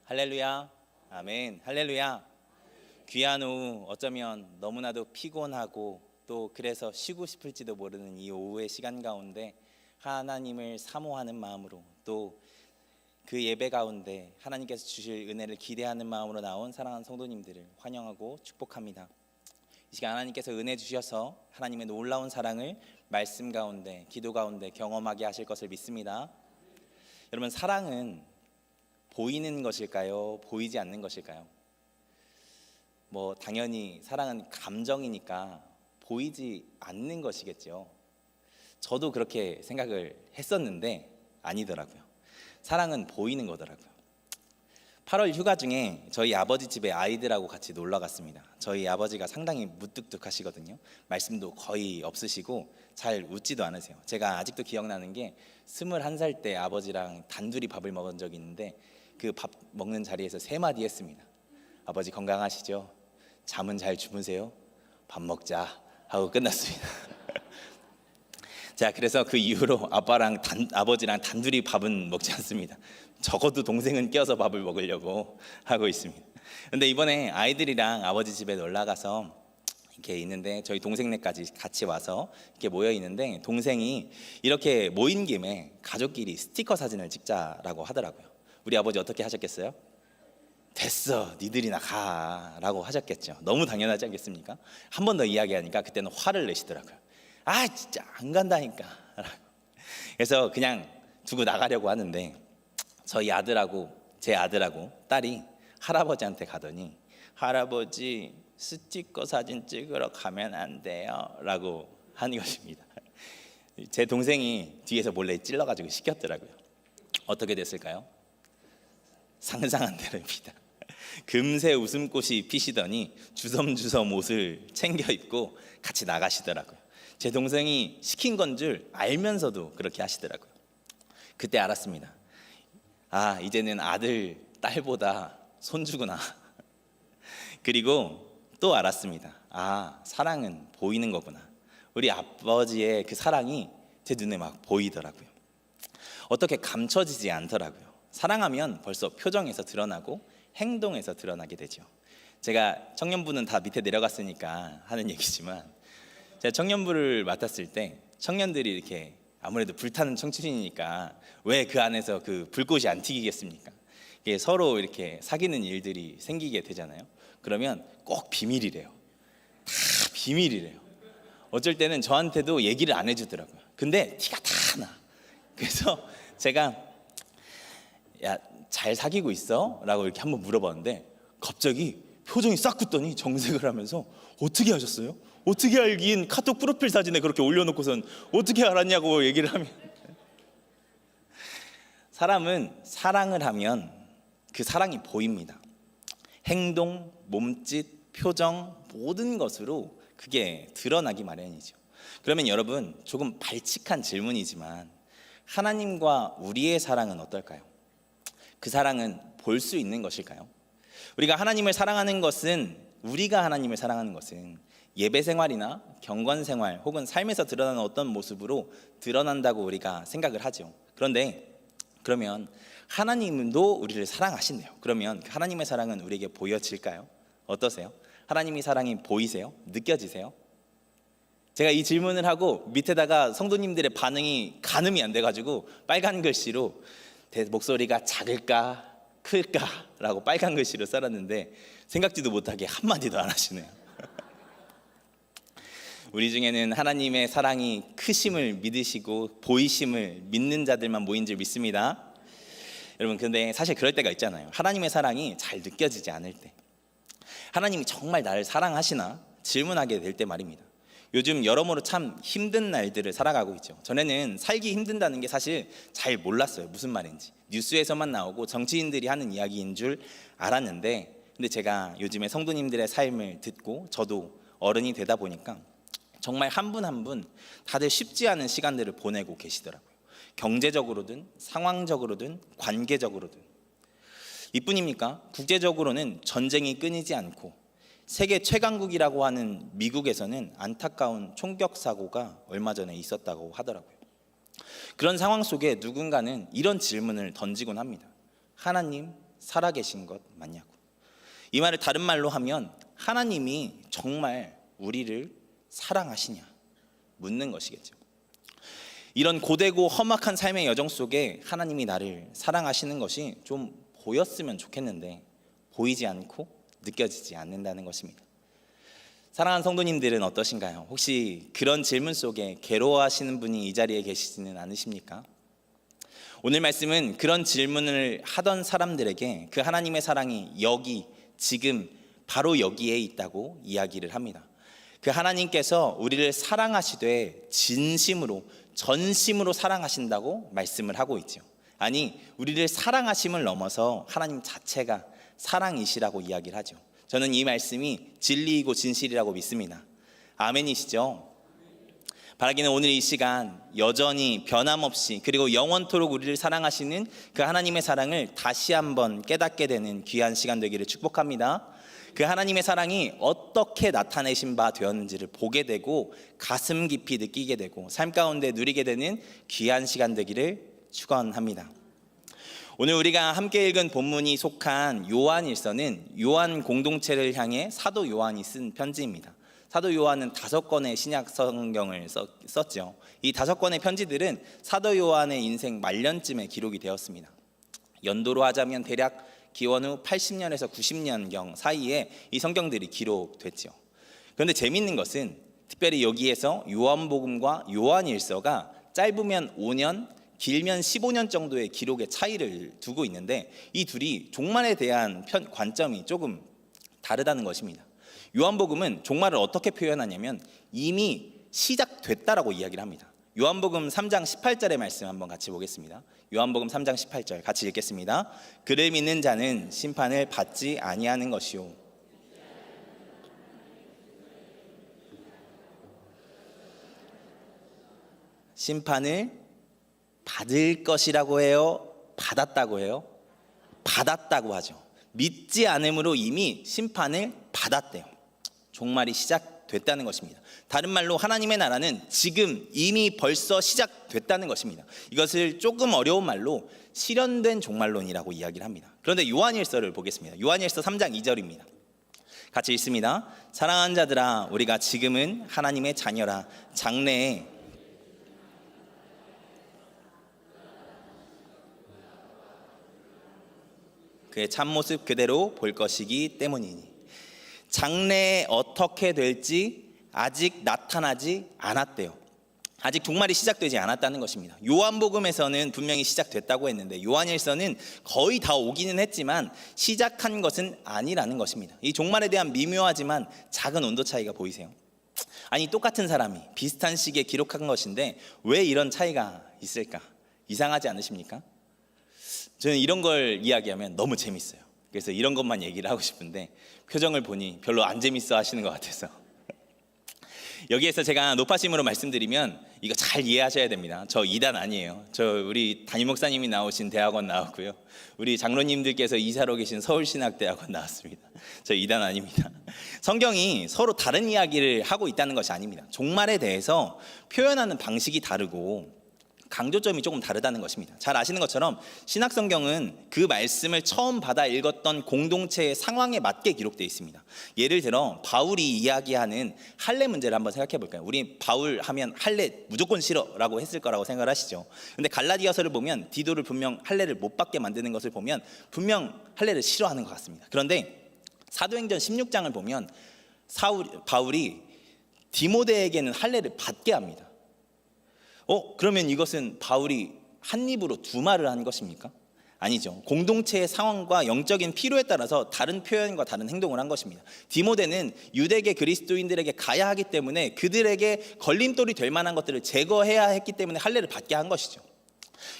할렐루야. 아멘. 할렐루야. 귀한 오후, 어쩌면 너무나도 피곤하고 또 그래서 쉬고 싶을지도 모르는 이 오후의 시간 가운데 하나님을 사모하는 마음으로 또 그 예배 가운데 하나님께서 주실 은혜를 기대하는 마음으로 나온 사랑하는 성도님들을 환영하고 축복합니다. 이 시간 하나님께서 은혜 주셔서 하나님의 놀라운 사랑을 말씀 가운데, 기도 가운데 경험하게 하실 것을 믿습니다. 여러분, 사랑은 보이는 것일까요? 보이지 않는 것일까요? 당연히 사랑은 감정이니까 보이지 않는 것이겠죠. 저도 그렇게 생각을 했었는데 아니더라고요. 사랑은 보이는 거더라고요. 8월 휴가 중에 저희 아버지 집에 아이들하고 같이 놀러 갔습니다. 저희 아버지가 상당히 무뚝뚝하시거든요. 말씀도 거의 없으시고 잘 웃지도 않으세요. 제가 아직도 기억나는 게 21살 때 아버지랑 단둘이 밥을 먹은 적이 있는데 그 밥 먹는 자리에서 3마디 했습니다. 아버지 건강하시죠? 잠은 잘 주무세요? 밥 먹자 하고 끝났습니다. 자, 그래서 그 이후로 아버지랑 단둘이 밥은 먹지 않습니다. 적어도 동생은 껴서 밥을 먹으려고 하고 있습니다. 근데 이번에 아이들이랑 아버지 집에 놀러 가서 이렇게 있는데 저희 동생네까지 같이 와서 이렇게 모여 있는데 동생이 이렇게 모인 김에 가족끼리 스티커 사진을 찍자라고 하더라고요. 우리 아버지 어떻게 하셨겠어요? 됐어, 니들이나 가라고 하셨겠죠. 너무 당연하지 않겠습니까? 한 번 더 이야기하니까 그때는 화를 내시더라고요. 아, 진짜 안 간다니까. 그래서 그냥 두고 나가려고 하는데 저희 아들하고 제 아들하고 딸이 할아버지한테 가더니 할아버지 스티커 사진 찍으러 가면 안 돼요 라고 하는 것입니다. 제 동생이 뒤에서 몰래 찔러가지고 시켰더라고요. 어떻게 됐을까요? 상상한 대로입니다. 금세 웃음꽃이 피시더니 주섬주섬 옷을 챙겨 입고 같이 나가시더라고요. 제 동생이 시킨 건 줄 알면서도 그렇게 하시더라고요. 그때 알았습니다. 아, 이제는 아들, 딸보다 손주구나. 그리고 또 알았습니다. 아, 사랑은 보이는 거구나. 우리 아버지의 그 사랑이 제 눈에 막 보이더라고요. 어떻게 감춰지지 않더라고요. 사랑하면 벌써 표정에서 드러나고 행동에서 드러나게 되죠. 제가 청년부는 다 밑에 내려갔으니까 하는 얘기지만 제가 청년부를 맡았을 때 청년들이 이렇게 아무래도 불타는 청춘이니까 왜 그 안에서 그 불꽃이 안 튀기겠습니까? 이게 서로 이렇게 사귀는 일들이 생기게 되잖아요. 그러면 꼭 비밀이래요. 다 비밀이래요. 어쩔 때는 저한테도 얘기를 안 해주더라고요. 근데 티가 다 나. 그래서 제가 야, 잘 사귀고 있어? 라고 이렇게 한번 물어봤는데 갑자기 표정이 싹 굳더니 정색을 하면서 어떻게 하셨어요? 어떻게 알긴 카톡 프로필 사진에 그렇게 올려놓고선 어떻게 알았냐고 얘기를 하면 사람은 사랑을 하면 그 사랑이 보입니다. 행동, 몸짓, 표정 모든 것으로 그게 드러나기 마련이죠. 그러면 여러분 조금 발칙한 질문이지만 하나님과 우리의 사랑은 어떨까요? 그 사랑은 볼 수 있는 것일까요? 우리가 하나님을 사랑하는 것은 우리가 하나님을 사랑하는 것은 예배 생활이나 경건 생활 혹은 삶에서 드러나는 어떤 모습으로 드러난다고 우리가 생각을 하죠. 그러면 하나님도 우리를 사랑하신대요. 그러면 하나님의 사랑은 우리에게 보여질까요? 어떠세요? 하나님의 사랑이 보이세요? 느껴지세요? 제가 이 질문을 하고 밑에다가 성도님들의 반응이 가늠이 안 돼가지고 빨간 글씨로 목소리가 작을까 클까 라고 빨간 글씨로 써놨는데 생각지도 못하게 한마디도 안 하시네요. 우리 중에는 하나님의 사랑이 크심을 믿으시고 보이심을 믿는 자들만 모인 줄 믿습니다. 여러분, 근데 사실 그럴 때가 있잖아요. 하나님의 사랑이 잘 느껴지지 않을 때, 하나님이 정말 나를 사랑하시나 질문하게 될 때 말입니다. 요즘 여러모로 참 힘든 날들을 살아가고 있죠. 전에는 살기 힘든다는 게 사실 잘 몰랐어요. 무슨 말인지 뉴스에서만 나오고 정치인들이 하는 이야기인 줄 알았는데, 근데 제가 요즘에 성도님들의 삶을 듣고 저도 어른이 되다 보니까 정말 한 분 한 분 다들 쉽지 않은 시간들을 보내고 계시더라고요. 경제적으로든 상황적으로든 관계적으로든. 이뿐입니까? 국제적으로는 전쟁이 끊이지 않고 세계 최강국이라고 하는 미국에서는 안타까운 총격 사고가 얼마 전에 있었다고 하더라고요. 그런 상황 속에 누군가는 이런 질문을 던지곤 합니다. 하나님 살아계신 것 맞냐고. 이 말을 다른 말로 하면 하나님이 정말 우리를 사랑하시냐 묻는 것이겠죠. 이런 고되고 험악한 삶의 여정 속에 하나님이 나를 사랑하시는 것이 좀 보였으면 좋겠는데 보이지 않고 느껴지지 않는다는 것입니다. 사랑하는 성도님들은 어떠신가요? 혹시 그런 질문 속에 괴로워하시는 분이 이 자리에 계시지는 않으십니까? 오늘 말씀은 그런 질문을 하던 사람들에게 그 하나님의 사랑이 여기 지금 바로 여기에 있다고 이야기를 합니다. 그 하나님께서 우리를 사랑하시되 진심으로 전심으로 사랑하신다고 말씀을 하고 있죠. 아니, 우리를 사랑하심을 넘어서 하나님 자체가 사랑이시라고 이야기를 하죠. 저는 이 말씀이 진리이고 진실이라고 믿습니다. 아멘이시죠? 바라기는 오늘 이 시간 여전히 변함없이 그리고 영원토록 우리를 사랑하시는 그 하나님의 사랑을 다시 한번 깨닫게 되는 귀한 시간 되기를 축복합니다. 그 하나님의 사랑이 어떻게 나타내신 바 되었는지를 보게 되고 가슴 깊이 느끼게 되고 삶 가운데 누리게 되는 귀한 시간 되기를 축원합니다. 오늘 우리가 함께 읽은 본문이 속한 요한일서는 요한 공동체를 향해 사도 요한이 쓴 편지입니다. 사도 요한은 5권의 신약 성경을 썼죠. 이 5권의 편지들은 사도 요한의 인생 말년쯤에 기록이 되었습니다. 연도로 하자면 대략 기원 후 80년에서 90년경 사이에 이 성경들이 기록됐죠. 그런데 재미있는 것은 특별히 여기에서 요한복음과 요한일서가 짧으면 5년, 길면 15년 정도의 기록의 차이를 두고 있는데 이 둘이 종말에 대한 관점이 조금 다르다는 것입니다. 요한복음은 종말을 어떻게 표현하냐면 이미 시작됐다라고 이야기를 합니다. 요한복음 3장 18절의 말씀 한번 같이 보겠습니다. 요한복음 3장 18절 같이 읽겠습니다. 그를 믿는 자는 심판을 받지 아니하는 것이요 심판을 받을 것이라고 해요? 받았다고 해요? 받았다고 하죠. 믿지 않음으로 이미 심판을 받았대요. 종말이 시작됐다는 것입니다. 다른 말로 하나님의 나라는 지금 이미 벌써 시작됐다는 것입니다. 이것을 조금 어려운 말로 실현된 종말론이라고 이야기를 합니다. 그런데 요한일서를 보겠습니다. 요한일서 3장 2절입니다. 같이 읽습니다. 사랑하는 자들아 우리가 지금은 하나님의 자녀라 장래에 그의 참모습 그대로 볼 것이기 때문이니. 장래에 어떻게 될지 아직 나타나지 않았대요. 아직 종말이 시작되지 않았다는 것입니다. 요한복음에서는 분명히 시작됐다고 했는데 요한일서는 거의 다 오기는 했지만 시작한 것은 아니라는 것입니다. 이 종말에 대한 미묘하지만 작은 온도 차이가 보이세요? 아니, 똑같은 사람이 비슷한 시기에 기록한 것인데 왜 이런 차이가 있을까? 이상하지 않으십니까? 저는 이런 걸 이야기하면 너무 재밌어요. 그래서 이런 것만 얘기를 하고 싶은데 표정을 보니 별로 안 재밌어 하시는 것 같아서 여기에서 제가 높아심으로 말씀드리면 이거 잘 이해하셔야 됩니다. 저 2단 아니에요. 저 우리 담임 목사님이 나오신 대학원 나왔고요. 우리 장로님들께서 이사로 계신 서울신학대학원 나왔습니다. 저 2단 아닙니다. 성경이 서로 다른 이야기를 하고 있다는 것이 아닙니다. 종말에 대해서 표현하는 방식이 다르고 강조점이 조금 다르다는 것입니다. 잘 아시는 것처럼 신약성경은 그 말씀을 처음 받아 읽었던 공동체의 상황에 맞게 기록되어 있습니다. 예를 들어 바울이 이야기하는 할례 문제를 한번 생각해 볼까요? 우리 바울 하면 할례 무조건 싫어라고 했을 거라고 생각을 하시죠. 근데 갈라디아서를 보면 디도를 분명 할례를 못 받게 만드는 것을 보면 분명 할례를 싫어하는 것 같습니다. 그런데 사도행전 16장을 보면 바울이 디모데에게는 할례를 받게 합니다. 그러면 이것은 바울이 한 입으로 두 말을 한 것입니까? 아니죠. 공동체의 상황과 영적인 필요에 따라서 다른 표현과 다른 행동을 한 것입니다. 디모데는 유대계 그리스도인들에게 가야 하기 때문에 그들에게 걸림돌이 될 만한 것들을 제거해야 했기 때문에 할례를 받게 한 것이죠.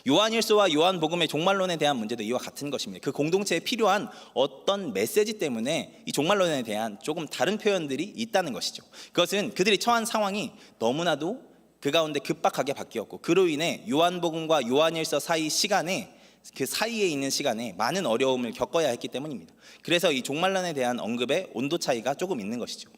요한일서와 요한복음의 종말론에 대한 문제도 이와 같은 것입니다. 그 공동체에 필요한 어떤 메시지 때문에 이 종말론에 대한 조금 다른 표현들이 있다는 것이죠. 그것은 그들이 처한 상황이 너무나도 그 가운데 급박하게 바뀌었고 그로 인해 요한복음과 요한일서 그 사이에 있는 시간에 많은 어려움을 겪어야 했기 때문입니다. 그래서 이 종말론에 대한 언급의 온도 차이가 조금 있는 것이죠.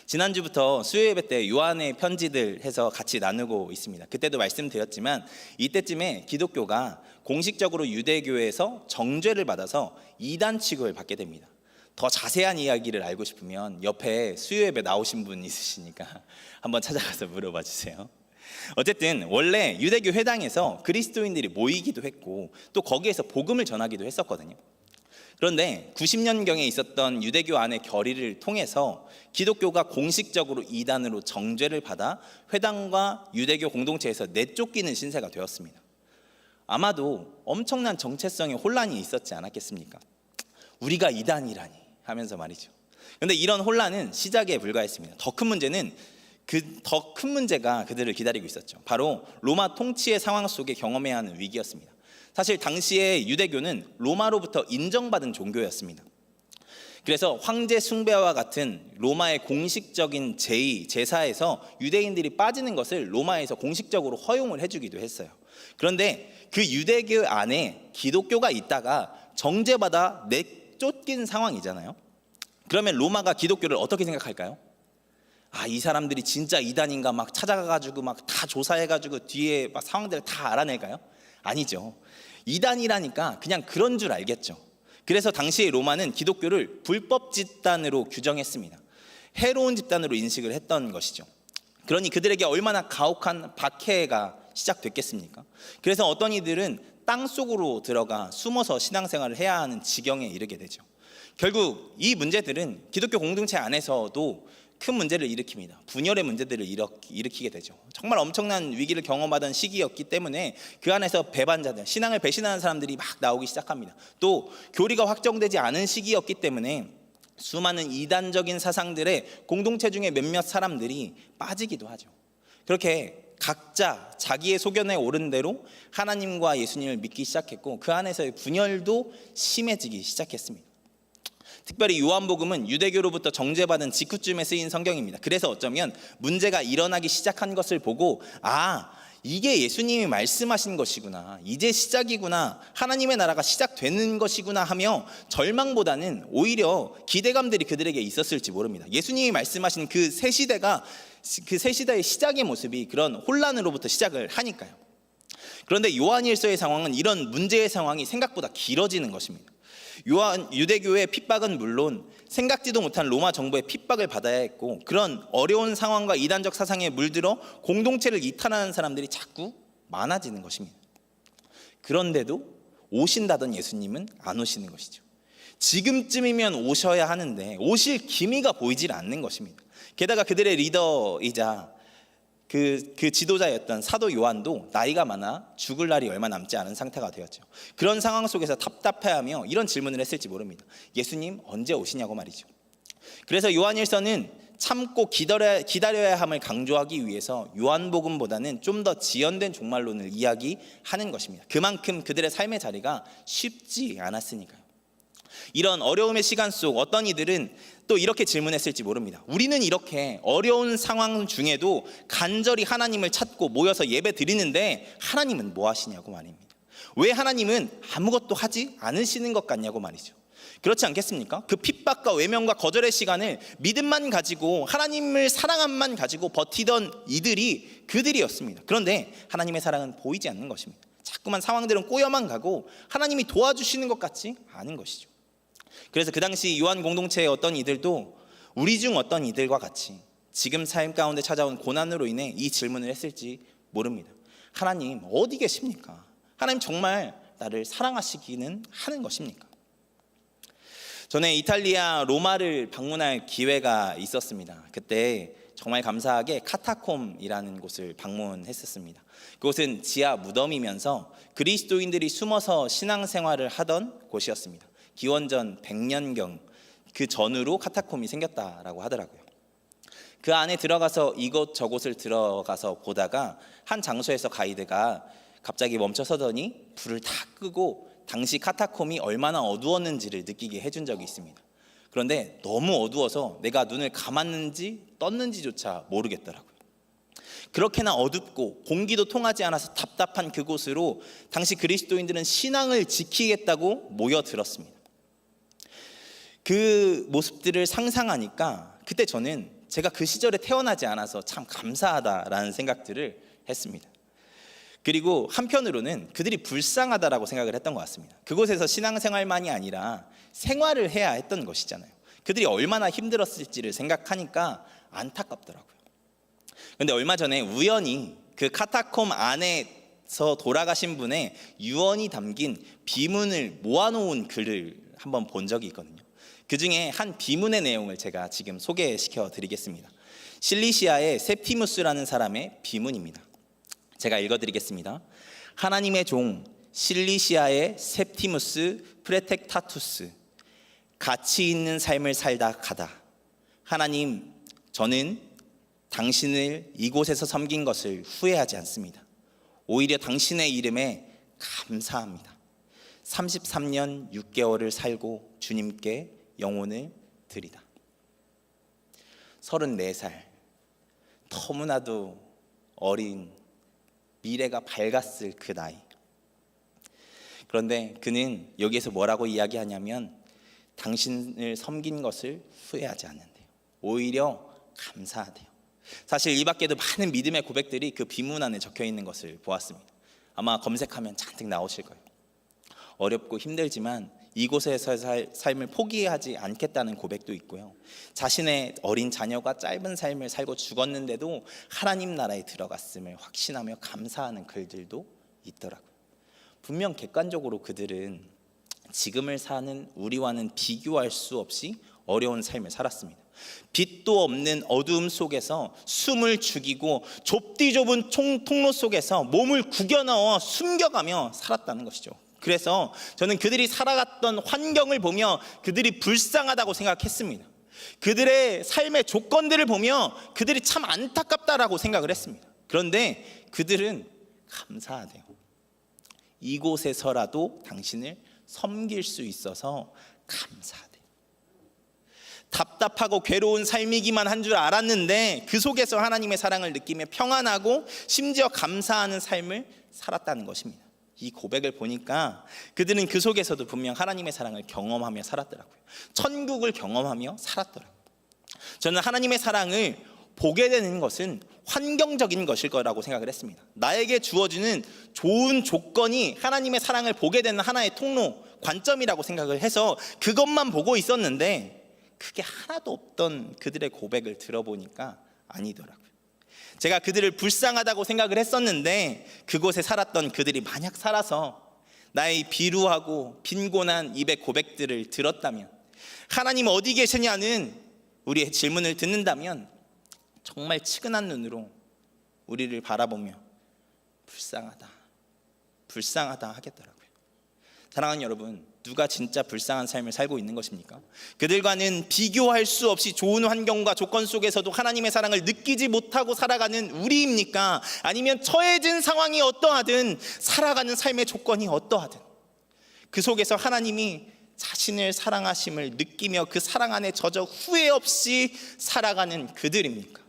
지난주부터 수요예배 때 요한의 편지들 해서 같이 나누고 있습니다. 그때도 말씀드렸지만 이때쯤에 기독교가 공식적으로 유대교에서 정죄를 받아서 이단 취급을 받게 됩니다. 더 자세한 이야기를 알고 싶으면 옆에 수요예배 나오신 분 있으시니까 한번 찾아가서 물어봐 주세요. 어쨌든 원래 유대교 회당에서 그리스도인들이 모이기도 했고 또 거기에서 복음을 전하기도 했었거든요. 그런데 90년경에 있었던 유대교 안의 결의를 통해서 기독교가 공식적으로 이단으로 정죄를 받아 회당과 유대교 공동체에서 내쫓기는 신세가 되었습니다. 아마도 엄청난 정체성의 혼란이 있었지 않았겠습니까? 우리가 이단이라니 하면서 말이죠. 그런데 이런 혼란은 시작에 불과했습니다. 더 큰 문제가 그들을 기다리고 있었죠. 바로 로마 통치의 상황 속에 경험해야 하는 위기였습니다. 사실 당시에 유대교는 로마로부터 인정받은 종교였습니다. 그래서 황제 숭배와 같은 로마의 공식적인 제사에서 유대인들이 빠지는 것을 로마에서 공식적으로 허용을 해주기도 했어요. 그런데 그 유대교 안에 기독교가 있다가 정죄받아 내쫓긴 상황이잖아요. 그러면 로마가 기독교를 어떻게 생각할까요? 이 사람들이 진짜 이단인가 막 찾아가가지고 막 다 조사해가지고 뒤에 막 상황들을 다 알아낼까요? 아니죠. 이단이라니까 그냥 그런 줄 알겠죠. 그래서 당시의 로마는 기독교를 불법 집단으로 규정했습니다. 해로운 집단으로 인식을 했던 것이죠. 그러니 그들에게 얼마나 가혹한 박해가 시작됐겠습니까? 그래서 어떤 이들은 땅 속으로 들어가 숨어서 신앙생활을 해야 하는 지경에 이르게 되죠. 결국 이 문제들은 기독교 공동체 안에서도 큰 문제를 일으킵니다. 분열의 문제들을 일으키게 되죠. 정말 엄청난 위기를 경험하던 시기였기 때문에 그 안에서 배반자들, 신앙을 배신하는 사람들이 막 나오기 시작합니다. 또 교리가 확정되지 않은 시기였기 때문에 수많은 이단적인 사상들의 공동체 중에 몇몇 사람들이 빠지기도 하죠. 그렇게 각자 자기의 소견에 오른 대로 하나님과 예수님을 믿기 시작했고 그 안에서의 분열도 심해지기 시작했습니다. 특별히 요한복음은 유대교로부터 정죄받은 직후쯤에 쓰인 성경입니다. 그래서 어쩌면 문제가 일어나기 시작한 것을 보고 이게 예수님이 말씀하신 것이구나, 이제 시작이구나, 하나님의 나라가 시작되는 것이구나 하며 절망보다는 오히려 기대감들이 그들에게 있었을지 모릅니다. 예수님이 말씀하신 그 새 시대의 시작의 모습이 그런 혼란으로부터 시작을 하니까요. 그런데 요한일서의 상황은 이런 문제의 상황이 생각보다 길어지는 것입니다. 유대교의 핍박은 물론 생각지도 못한 로마 정부의 핍박을 받아야 했고 그런 어려운 상황과 이단적 사상에 물들어 공동체를 이탈하는 사람들이 자꾸 많아지는 것입니다. 그런데도 오신다던 예수님은 안 오시는 것이죠. 지금쯤이면 오셔야 하는데 오실 기미가 보이질 않는 것입니다. 게다가 그들의 리더이자 그 지도자였던 사도 요한도 나이가 많아 죽을 날이 얼마 남지 않은 상태가 되었죠. 그런 상황 속에서 답답해하며 이런 질문을 했을지 모릅니다. 예수님 언제 오시냐고 말이죠. 그래서 요한일서는 참고 기다려야 함을 강조하기 위해서 요한복음보다는 좀 더 지연된 종말론을 이야기하는 것입니다. 그만큼 그들의 삶의 자리가 쉽지 않았으니까요. 이런 어려움의 시간 속 어떤 이들은 또 이렇게 질문했을지 모릅니다. 우리는 이렇게 어려운 상황 중에도 간절히 하나님을 찾고 모여서 예배 드리는데 하나님은 뭐 하시냐고 말입니다. 왜 하나님은 아무것도 하지 않으시는 것 같냐고 말이죠. 그렇지 않겠습니까? 그 핍박과 외면과 거절의 시간을 믿음만 가지고 하나님을 사랑함만 가지고 버티던 이들이 그들이었습니다. 그런데 하나님의 사랑은 보이지 않는 것입니다. 자꾸만 상황들은 꼬여만 가고 하나님이 도와주시는 것 같지 않은 것이죠. 그래서 그 당시 요한 공동체의 어떤 이들도 우리 중 어떤 이들과 같이 지금 삶 가운데 찾아온 고난으로 인해 이 질문을 했을지 모릅니다. 하나님 어디 계십니까? 하나님 정말 나를 사랑하시기는 하는 것입니까? 전에 이탈리아 로마를 방문할 기회가 있었습니다. 그때 정말 감사하게 카타콤이라는 곳을 방문했었습니다. 그곳은 지하 무덤이면서 그리스도인들이 숨어서 신앙생활을 하던 곳이었습니다. 기원전 100년경 그 전후로 카타콤이 생겼다라고 하더라고요. 그 안에 들어가서 이곳저곳을 들어가서 보다가 한 장소에서 가이드가 갑자기 멈춰서더니 불을 다 끄고 당시 카타콤이 얼마나 어두웠는지를 느끼게 해준 적이 있습니다. 그런데 너무 어두워서 내가 눈을 감았는지 떴는지조차 모르겠더라고요. 그렇게나 어둡고 공기도 통하지 않아서 답답한 그곳으로 당시 그리스도인들은 신앙을 지키겠다고 모여들었습니다. 그 모습들을 상상하니까 그때 저는 제가 그 시절에 태어나지 않아서 참 감사하다라는 생각들을 했습니다. 그리고 한편으로는 그들이 불쌍하다라고 생각을 했던 것 같습니다. 그곳에서 신앙생활만이 아니라 생활을 해야 했던 것이잖아요. 그들이 얼마나 힘들었을지를 생각하니까 안타깝더라고요. 그런데 얼마 전에 우연히 그 카타콤 안에서 돌아가신 분의 유언이 담긴 비문을 모아놓은 글을 한번 본 적이 있거든요. 그 중에 한 비문의 내용을 제가 지금 소개시켜 드리겠습니다. 실리시아의 셉티무스라는 사람의 비문입니다. 제가 읽어드리겠습니다. 하나님의 종 실리시아의 셉티무스 프레텍타투스, 가치 있는 삶을 살다 가다. 하나님, 저는 당신을 이곳에서 섬긴 것을 후회하지 않습니다. 오히려 당신의 이름에 감사합니다. 33년 6개월을 살고 주님께 영혼을 드리다. 34살, 너무나도 어린, 미래가 밝았을 그 나이. 그런데 그는 여기에서 뭐라고 이야기하냐면 당신을 섬긴 것을 후회하지 않는데요. 오히려 감사하대요. 사실 이 밖에도 많은 믿음의 고백들이 그 비문 안에 적혀 있는 것을 보았습니다. 아마 검색하면 잔뜩 나오실 거예요. 어렵고 힘들지만 이곳에서의 삶을 포기하지 않겠다는 고백도 있고요. 자신의 어린 자녀가 짧은 삶을 살고 죽었는데도 하나님 나라에 들어갔음을 확신하며 감사하는 글들도 있더라고요. 분명 객관적으로 그들은 지금을 사는 우리와는 비교할 수 없이 어려운 삶을 살았습니다. 빛도 없는 어두움 속에서 숨을 죽이고 좁디 좁은 통로 속에서 몸을 구겨 넣어 숨겨가며 살았다는 것이죠. 그래서 저는 그들이 살아갔던 환경을 보며 그들이 불쌍하다고 생각했습니다. 그들의 삶의 조건들을 보며 그들이 참 안타깝다라고 생각을 했습니다. 그런데 그들은 감사하대요. 이곳에서라도 당신을 섬길 수 있어서 감사하대요. 답답하고 괴로운 삶이기만 한 줄 알았는데 그 속에서 하나님의 사랑을 느끼며 평안하고 심지어 감사하는 삶을 살았다는 것입니다. 이 고백을 보니까 그들은 그 속에서도 분명 하나님의 사랑을 경험하며 살았더라고요. 천국을 경험하며 살았더라고요. 저는 하나님의 사랑을 보게 되는 것은 환경적인 것일 거라고 생각을 했습니다. 나에게 주어지는 좋은 조건이 하나님의 사랑을 보게 되는 하나의 통로, 관점이라고 생각을 해서 그것만 보고 있었는데 그게 하나도 없던 그들의 고백을 들어보니까 아니더라고요. 제가 그들을 불쌍하다고 생각을 했었는데 그곳에 살았던 그들이 만약 살아서 나의 비루하고 빈곤한 입의 고백들을 들었다면, 하나님 어디 계시냐는 우리의 질문을 듣는다면 정말 치근한 눈으로 우리를 바라보며 불쌍하다, 불쌍하다 하겠더라고요. 사랑하는 여러분, 누가 진짜 불쌍한 삶을 살고 있는 것입니까? 그들과는 비교할 수 없이 좋은 환경과 조건 속에서도 하나님의 사랑을 느끼지 못하고 살아가는 우리입니까? 아니면 처해진 상황이 어떠하든 살아가는 삶의 조건이 어떠하든 그 속에서 하나님이 자신을 사랑하심을 느끼며 그 사랑 안에 젖어 후회 없이 살아가는 그들입니까?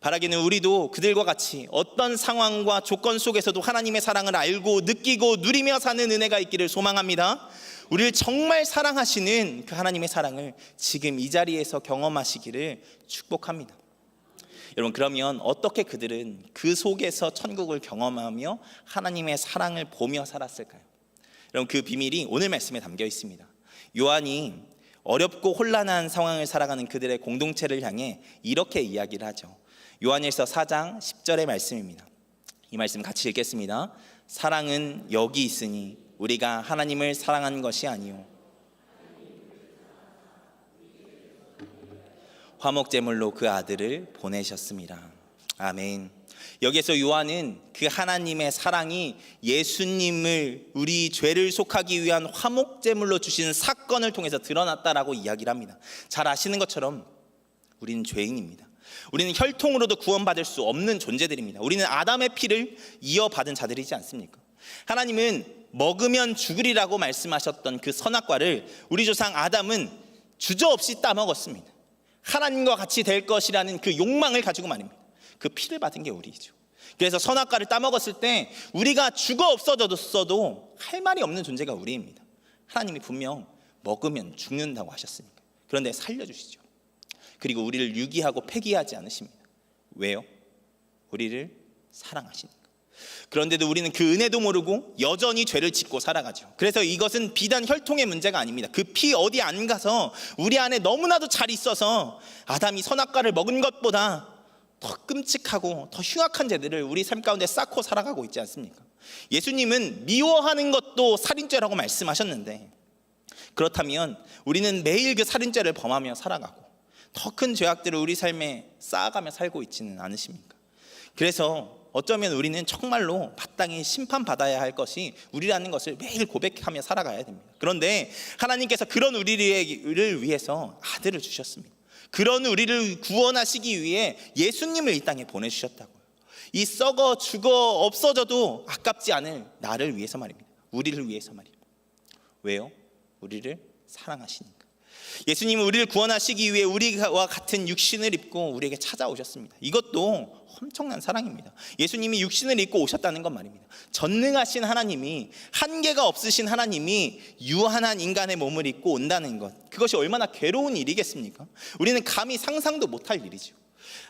바라기는 우리도 그들과 같이 어떤 상황과 조건 속에서도 하나님의 사랑을 알고 느끼고 누리며 사는 은혜가 있기를 소망합니다. 우리를 정말 사랑하시는 그 하나님의 사랑을 지금 이 자리에서 경험하시기를 축복합니다. 여러분, 그러면 어떻게 그들은 그 속에서 천국을 경험하며 하나님의 사랑을 보며 살았을까요? 여러분, 그 비밀이 오늘 말씀에 담겨 있습니다. 요한이 어렵고 혼란한 상황을 살아가는 그들의 공동체를 향해 이렇게 이야기를 하죠. 요한일서 4장 10절의 말씀입니다. 이 말씀 같이 읽겠습니다. 사랑은 여기 있으니 우리가 하나님을 사랑한 것이 아니요 화목제물로 그 아들을 보내셨습니다. 아멘. 여기서 요한은 그 하나님의 사랑이 예수님을 우리 죄를 속하기 위한 화목제물로 주신 사건을 통해서 드러났다라고 이야기를 합니다. 잘 아시는 것처럼 우리는 죄인입니다. 우리는 혈통으로도 구원받을 수 없는 존재들입니다. 우리는 아담의 피를 이어받은 자들이지 않습니까? 하나님은 먹으면 죽으리라고 말씀하셨던 그 선악과를 우리 조상 아담은 주저없이 따먹었습니다. 하나님과 같이 될 것이라는 그 욕망을 가지고 말입니다. 그 피를 받은 게 우리죠. 그래서 선악과를 따먹었을 때 우리가 죽어 없어졌어도 할 말이 없는 존재가 우리입니다. 하나님이 분명 먹으면 죽는다고 하셨으니까. 그런데 살려주시죠. 그리고 우리를 유기하고 폐기하지 않으십니다. 왜요? 우리를 사랑하시니까. 그런데도 우리는 그 은혜도 모르고 여전히 죄를 짓고 살아가죠. 그래서 이것은 비단 혈통의 문제가 아닙니다. 그 피 어디 안 가서 우리 안에 너무나도 잘 있어서 아담이 선악과를 먹은 것보다 더 끔찍하고 더 흉악한 죄들을 우리 삶 가운데 쌓고 살아가고 있지 않습니까? 예수님은 미워하는 것도 살인죄라고 말씀하셨는데, 그렇다면 우리는 매일 그 살인죄를 범하며 살아가고 더 큰 죄악들을 우리 삶에 쌓아가며 살고 있지는 않으십니까? 그래서 어쩌면 우리는 정말로 마땅히 심판받아야 할 것이 우리라는 것을 매일 고백하며 살아가야 됩니다. 그런데 하나님께서 그런 우리를 위해서 아들을 주셨습니다. 그런 우리를 구원하시기 위해 예수님을 이 땅에 보내주셨다고요. 이 썩어 죽어 없어져도 아깝지 않을 나를 위해서 말입니다. 우리를 위해서 말입니다. 왜요? 우리를 사랑하시니까. 예수님은 우리를 구원하시기 위해 우리와 같은 육신을 입고 우리에게 찾아오셨습니다. 이것도 엄청난 사랑입니다. 예수님이 육신을 입고 오셨다는 건 말입니다. 전능하신 하나님이, 한계가 없으신 하나님이 유한한 인간의 몸을 입고 온다는 것, 그것이 얼마나 괴로운 일이겠습니까? 우리는 감히 상상도 못할 일이죠.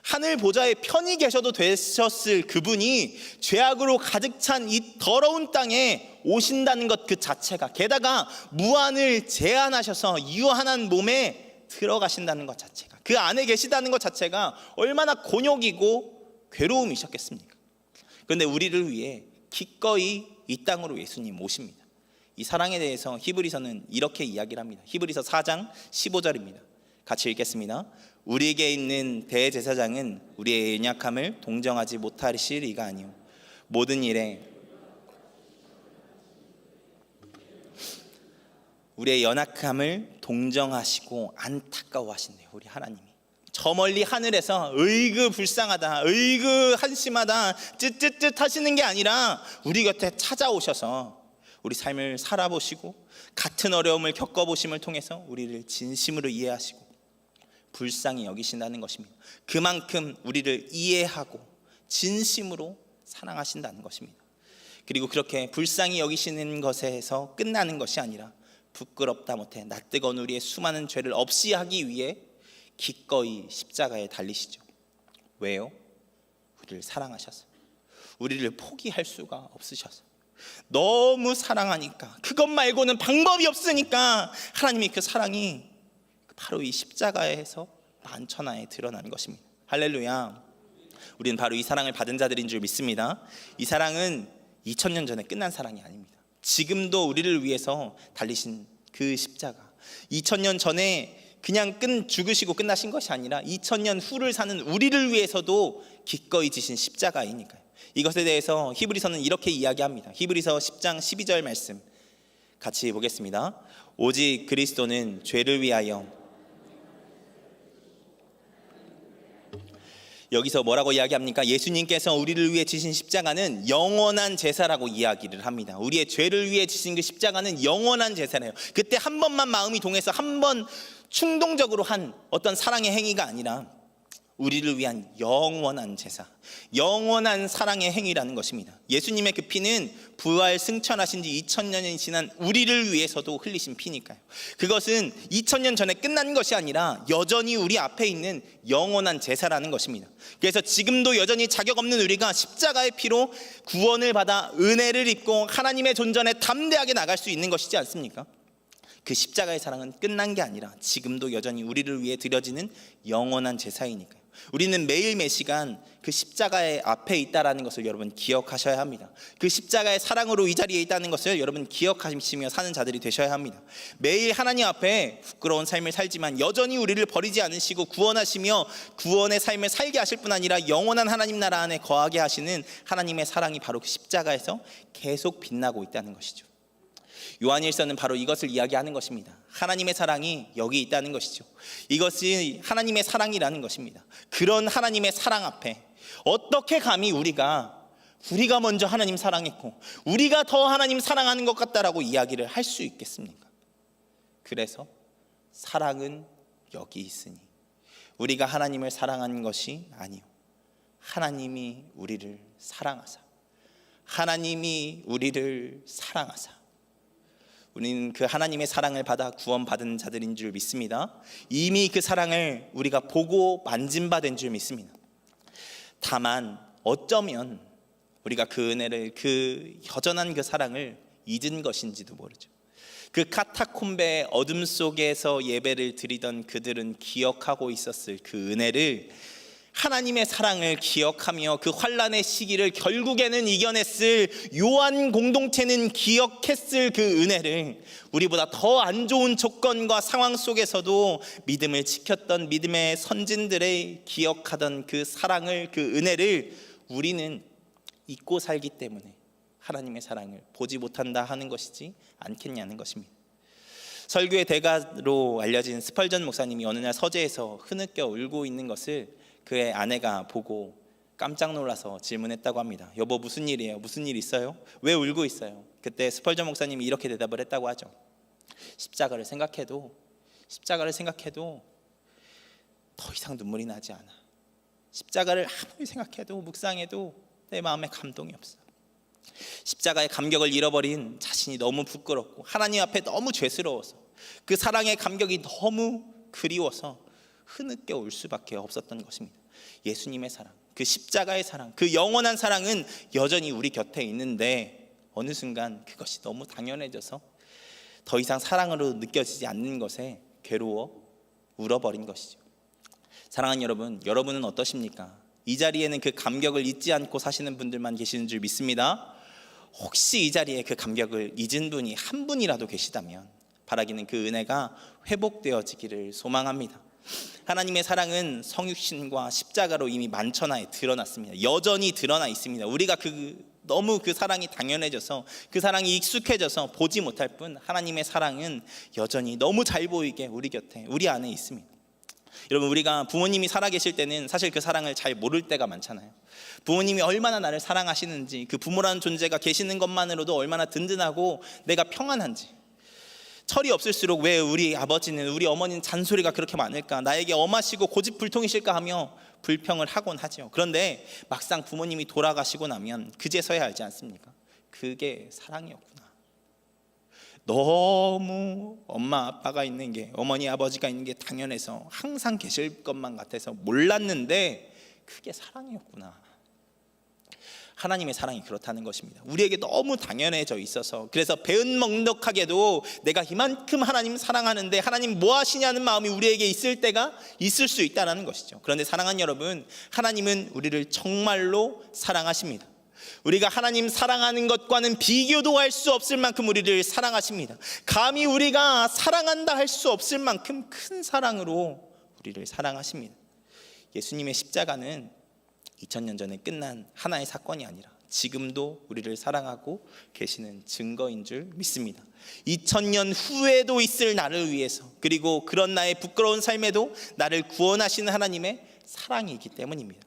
하늘 보좌에 편히 계셔도 되셨을 그분이 죄악으로 가득 찬 이 더러운 땅에 오신다는 것 그 자체가, 게다가 무한을 제한하셔서 유한한 몸에 들어가신다는 것 자체가, 그 안에 계시다는 것 자체가 얼마나 곤욕이고 괴로움이셨겠습니까? 그런데 우리를 위해 기꺼이 이 땅으로 예수님 오십니다. 이 사랑에 대해서 히브리서는 이렇게 이야기를 합니다. 히브리서 4장 15절입니다. 같이 읽겠습니다. 우리에게 있는 대제사장은 우리의 연약함을 동정하지 못하실 이가 아니요 모든 일에 우리의 연약함을 동정하시고 안타까워하신대요. 우리 하나님이 저 멀리 하늘에서 으이그 불쌍하다, 으이그 한심하다, 쯧쯧쯧 하시는 게 아니라 우리 곁에 찾아오셔서 우리 삶을 살아보시고 같은 어려움을 겪어보심을 통해서 우리를 진심으로 이해하시고 불쌍히 여기신다는 것입니다. 그만큼 우리를 이해하고 진심으로 사랑하신다는 것입니다. 그리고 그렇게 불쌍히 여기시는 것에서 끝나는 것이 아니라 부끄럽다 못해 낯뜨거운 우리의 수많은 죄를 없이 하기 위해 기꺼이 십자가에 달리시죠. 왜요? 우리를 사랑하셔서, 우리를 포기할 수가 없으셔서, 너무 사랑하니까, 그것 말고는 방법이 없으니까 하나님이 그 사랑이 바로 이 십자가에서 만천하에 드러나는 것입니다. 할렐루야. 우리는 바로 이 사랑을 받은 자들인 줄 믿습니다. 이 사랑은 2000년 전에 끝난 사랑이 아닙니다. 지금도 우리를 위해서 달리신 그 십자가, 2000년 전에 그냥 죽으시고 끝나신 것이 아니라 2000년 후를 사는 우리를 위해서도 기꺼이 지신 십자가이니까요. 이것에 대해서 히브리서는 이렇게 이야기합니다. 히브리서 10장 12절 말씀 같이 보겠습니다. 오직 그리스도는 죄를 위하여, 여기서 뭐라고 이야기합니까? 예수님께서 우리를 위해 지신 십자가는 영원한 제사라고 이야기를 합니다. 우리의 죄를 위해 지신 그 십자가는 영원한 제사래요. 그때 한 번만 마음이 동해서 한 번 충동적으로 한 어떤 사랑의 행위가 아니라 우리를 위한 영원한 제사, 영원한 사랑의 행위라는 것입니다. 예수님의 그 피는 부활 승천하신 지 2000년이 지난 우리를 위해서도 흘리신 피니까요. 그것은 2000년 전에 끝난 것이 아니라 여전히 우리 앞에 있는 영원한 제사라는 것입니다. 그래서 지금도 여전히 자격 없는 우리가 십자가의 피로 구원을 받아 은혜를 입고 하나님의 존전에 담대하게 나갈 수 있는 것이지 않습니까? 그 십자가의 사랑은 끝난 게 아니라 지금도 여전히 우리를 위해 드려지는 영원한 제사이니까요. 우리는 매일 매시간 그 십자가의 앞에 있다라는 것을 여러분 기억하셔야 합니다. 그 십자가의 사랑으로 이 자리에 있다는 것을 여러분 기억하시며 사는 자들이 되셔야 합니다. 매일 하나님 앞에 부끄러운 삶을 살지만 여전히 우리를 버리지 않으시고 구원하시며 구원의 삶을 살게 하실 뿐 아니라 영원한 하나님 나라 안에 거하게 하시는 하나님의 사랑이 바로 그 십자가에서 계속 빛나고 있다는 것이죠. 요한일서는 바로 이것을 이야기하는 것입니다. 하나님의 사랑이 여기 있다는 것이죠. 이것이 하나님의 사랑이라는 것입니다. 그런 하나님의 사랑 앞에 어떻게 감히 우리가 먼저 하나님 사랑했고 우리가 더 하나님 사랑하는 것 같다라고 이야기를 할 수 있겠습니까? 그래서 사랑은 여기 있으니 우리가 하나님을 사랑하는 것이 아니요 하나님이 우리를 사랑하사, 하나님이 우리를 사랑하사, 우리는 그 하나님의 사랑을 받아 구원받은 자들인 줄 믿습니다. 이미 그 사랑을 우리가 보고 만진 바 된 줄 믿습니다. 다만 어쩌면 우리가 그 은혜를, 그 여전한 그 사랑을 잊은 것인지도 모르죠. 그 카타콤베의 어둠 속에서 예배를 드리던 그들은 기억하고 있었을 그 은혜를, 하나님의 사랑을 기억하며 그 환난의 시기를 결국에는 이겨냈을 요한 공동체는 기억했을 그 은혜를, 우리보다 더 안 좋은 조건과 상황 속에서도 믿음을 지켰던 믿음의 선진들의 기억하던 그 사랑을, 그 은혜를 우리는 잊고 살기 때문에 하나님의 사랑을 보지 못한다 하는 것이지 않겠냐는 것입니다. 설교의 대가로 알려진 스펄전 목사님이 어느 날 서재에서 흐느껴 울고 있는 것을 그의 아내가 보고 깜짝 놀라서 질문했다고 합니다. 여보, 무슨 일이에요? 무슨 일 있어요? 왜 울고 있어요? 그때 스펄전 목사님이 이렇게 대답을 했다고 하죠. 십자가를 생각해도 더 이상 눈물이 나지 않아. 십자가를 아무리 생각해도 묵상해도 내 마음에 감동이 없어. 십자가의 감격을 잃어버린 자신이 너무 부끄럽고 하나님 앞에 너무 죄스러워서 그 사랑의 감격이 너무 그리워서 흐느껴 울 수밖에 없었던 것입니다. 예수님의 사랑, 그 십자가의 사랑, 그 영원한 사랑은 여전히 우리 곁에 있는데 어느 순간 그것이 너무 당연해져서 더 이상 사랑으로 느껴지지 않는 것에 괴로워 울어버린 것이죠. 사랑하는 여러분, 여러분은 어떠십니까? 이 자리에는 그 감격을 잊지 않고 사시는 분들만 계시는 줄 믿습니다. 혹시 이 자리에 그 감격을 잊은 분이 한 분이라도 계시다면 바라기는 그 은혜가 회복되어지기를 소망합니다. 하나님의 사랑은 성육신과 십자가로 이미 만천하에 드러났습니다. 여전히 드러나 있습니다. 우리가 너무 그 사랑이 당연해져서, 그 사랑이 익숙해져서 보지 못할 뿐, 하나님의 사랑은 여전히 너무 잘 보이게 우리 곁에, 우리 안에 있습니다. 여러분, 우리가 부모님이 살아계실 때는 사실 그 사랑을 잘 모를 때가 많잖아요. 부모님이 얼마나 나를 사랑하시는지, 그 부모라는 존재가 계시는 것만으로도 얼마나 든든하고 내가 평안한지. 철이 없을수록 왜 우리 아버지는, 우리 어머니는 잔소리가 그렇게 많을까, 나에게 엄하시고 고집불통이실까 하며 불평을 하곤 하죠. 그런데 막상 부모님이 돌아가시고 나면 그제서야 알지 않습니까? 그게 사랑이었구나. 너무 엄마 아빠가 있는 게, 어머니 아버지가 있는 게 당연해서 항상 계실 것만 같아서 몰랐는데 그게 사랑이었구나. 하나님의 사랑이 그렇다는 것입니다. 우리에게 너무 당연해져 있어서, 그래서 배은망덕하게도 내가 이만큼 하나님 사랑하는데 하나님 뭐 하시냐는 마음이 우리에게 있을 때가 있을 수 있다는 것이죠. 그런데 사랑하는 여러분, 하나님은 우리를 정말로 사랑하십니다. 우리가 하나님 사랑하는 것과는 비교도 할 수 없을 만큼 우리를 사랑하십니다. 감히 우리가 사랑한다 할 수 없을 만큼 큰 사랑으로 우리를 사랑하십니다. 예수님의 십자가는 2000년 전에 끝난 하나의 사건이 아니라 지금도 우리를 사랑하고 계시는 증거인 줄 믿습니다. 2000년 후에도 있을 나를 위해서, 그리고 그런 나의 부끄러운 삶에도 나를 구원하시는 하나님의 사랑이 있기 때문입니다.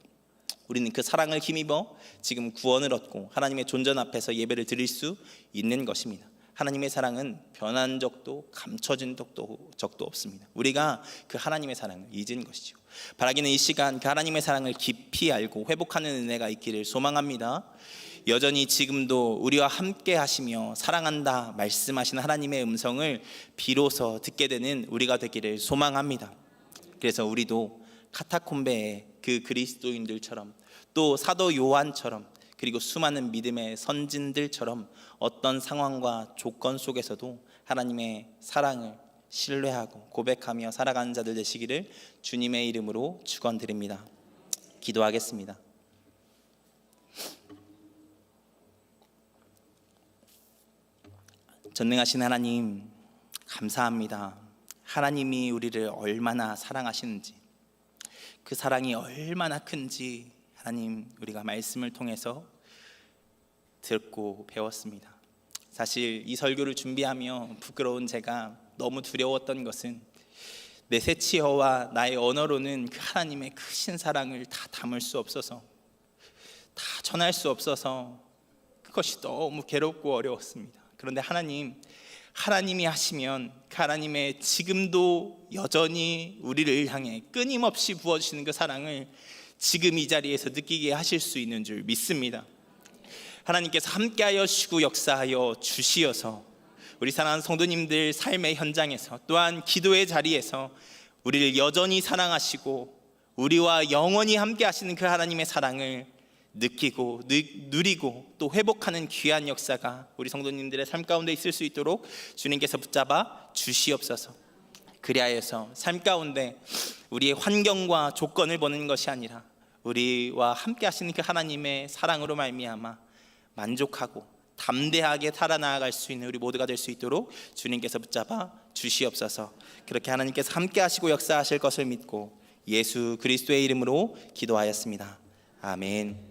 우리는 그 사랑을 힘입어 지금 구원을 얻고 하나님의 존전 앞에서 예배를 드릴 수 있는 것입니다. 하나님의 사랑은 변한 적도 감춰진 적도 없습니다. 우리가 그 하나님의 사랑을 잊은 것이죠. 바라기는 이 시간 그 하나님의 사랑을 깊이 알고 회복하는 은혜가 있기를 소망합니다. 여전히 지금도 우리와 함께 하시며 사랑한다 말씀하시는 하나님의 음성을 비로소 듣게 되는 우리가 되기를 소망합니다. 그래서 우리도 카타콤베의 그 그리스도인들처럼, 또 사도 요한처럼, 그리고 수많은 믿음의 선진들처럼 어떤 상황과 조건 속에서도 하나님의 사랑을 신뢰하고 고백하며 살아가는 자들 되시기를 주님의 이름으로 축원드립니다. 기도하겠습니다. 전능하신 하나님, 감사합니다. 하나님이 우리를 얼마나 사랑하시는지, 그 사랑이 얼마나 큰지 하나님, 우리가 말씀을 통해서 듣고 배웠습니다. 사실 이 설교를 준비하며 부끄러운 제가 너무 두려웠던 것은 내 새치어와 나의 언어로는 그 하나님의 크신 사랑을 다 담을 수 없어서, 다 전할 수 없어서 그것이 너무 괴롭고 어려웠습니다. 그런데 하나님이 하시면 그 하나님의 지금도 여전히 우리를 향해 끊임없이 부어주시는 그 사랑을 지금 이 자리에서 느끼게 하실 수 있는 줄 믿습니다. 하나님께서 함께하여 주시고 역사하여 주시어서 우리 사랑하는 성도님들 삶의 현장에서, 또한 기도의 자리에서 우리를 여전히 사랑하시고 우리와 영원히 함께 하시는 그 하나님의 사랑을 느끼고 누리고 또 회복하는 귀한 역사가 우리 성도님들의 삶 가운데 있을 수 있도록 주님께서 붙잡아 주시옵소서. 그리하여서 삶 가운데 우리의 환경과 조건을 보는 것이 아니라 우리와 함께 하시는 그 하나님의 사랑으로 말미암아 만족하고 담대하게 살아나갈 수 있는 우리 모두가 될 수 있도록 주님께서 붙잡아 주시옵소서. 그렇게 하나님께서 함께 하시고 역사하실 것을 믿고 예수 그리스도의 이름으로 기도하였습니다. 아멘.